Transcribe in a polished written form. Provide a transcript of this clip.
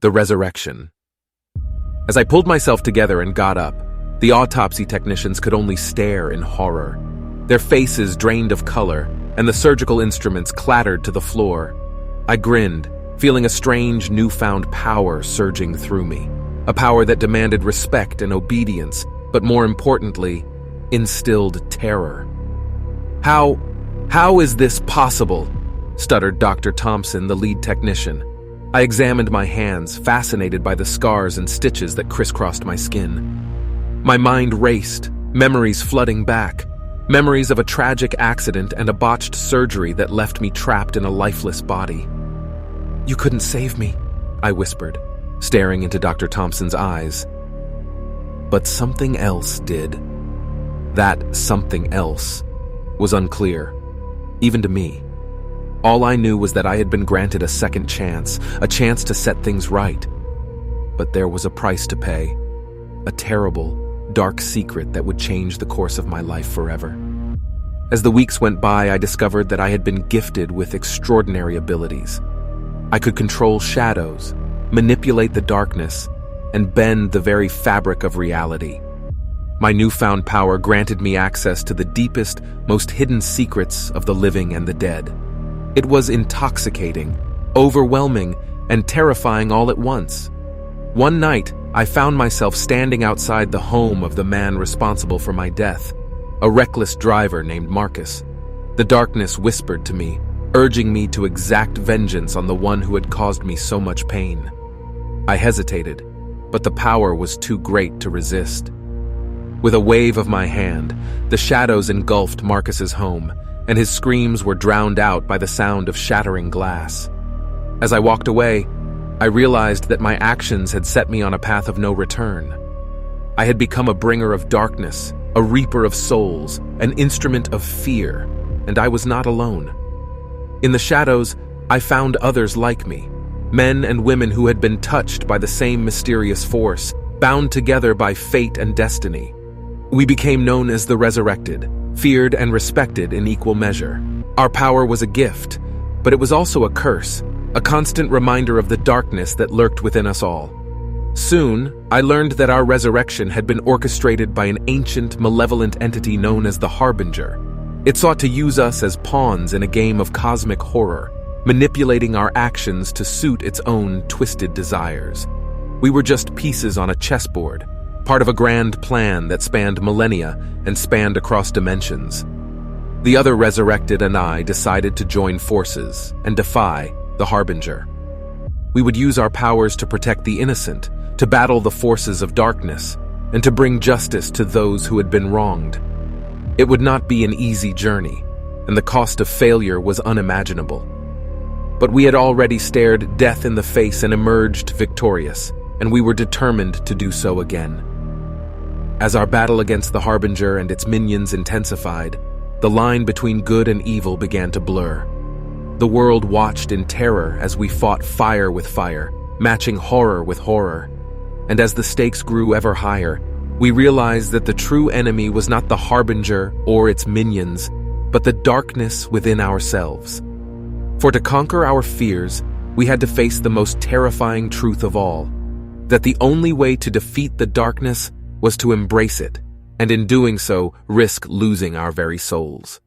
The resurrection. As I pulled myself together and got up, the autopsy technicians could only stare in horror. Their faces drained of color, and the surgical instruments clattered to the floor. I grinned, feeling a strange, newfound power surging through me. A power that demanded respect and obedience, but more importantly, instilled terror. How is this possible? Stuttered Dr. Thompson, the lead technician. I examined my hands, fascinated by the scars and stitches that crisscrossed my skin. My mind raced, memories flooding back. Memories of a tragic accident and a botched surgery that left me trapped in a lifeless body. "You couldn't save me," I whispered, staring into Dr. Thompson's eyes. But something else did. That something else was unclear, even to me. All I knew was that I had been granted a second chance, a chance to set things right. But there was a price to pay, a terrible, dark secret that would change the course of my life forever. As the weeks went by, I discovered that I had been gifted with extraordinary abilities. I could control shadows, manipulate the darkness, and bend the very fabric of reality. My newfound power granted me access to the deepest, most hidden secrets of the living and the dead. It was intoxicating, overwhelming, and terrifying all at once. One night, I found myself standing outside the home of the man responsible for my death, a reckless driver named Marcus. The darkness whispered to me, urging me to exact vengeance on the one who had caused me so much pain. I hesitated, but the power was too great to resist. With a wave of my hand, the shadows engulfed Marcus's home, and his screams were drowned out by the sound of shattering glass. As I walked away, I realized that my actions had set me on a path of no return. I had become a bringer of darkness, a reaper of souls, an instrument of fear, and I was not alone. In the shadows, I found others like me, men and women who had been touched by the same mysterious force, bound together by fate and destiny. We became known as the Resurrected, feared and respected in equal measure. Our power was a gift, but it was also a curse, a constant reminder of the darkness that lurked within us all. Soon, I learned that our resurrection had been orchestrated by an ancient, malevolent entity known as the Harbinger. It sought to use us as pawns in a game of cosmic horror, manipulating our actions to suit its own twisted desires. We were just pieces on a chessboard, part of a grand plan that spanned millennia and spanned across dimensions. The other Resurrected and I decided to join forces and defy the Harbinger. We would use our powers to protect the innocent, to battle the forces of darkness, and to bring justice to those who had been wronged. It would not be an easy journey, and the cost of failure was unimaginable. But we had already stared death in the face and emerged victorious, and we were determined to do so again. As our battle against the Harbinger and its minions intensified, the line between good and evil began to blur. The world watched in terror as we fought fire with fire, matching horror with horror. And as the stakes grew ever higher, we realized that the true enemy was not the Harbinger or its minions, but the darkness within ourselves. For to conquer our fears, we had to face the most terrifying truth of all, that the only way to defeat the darkness was to embrace it, and in doing so, risk losing our very souls.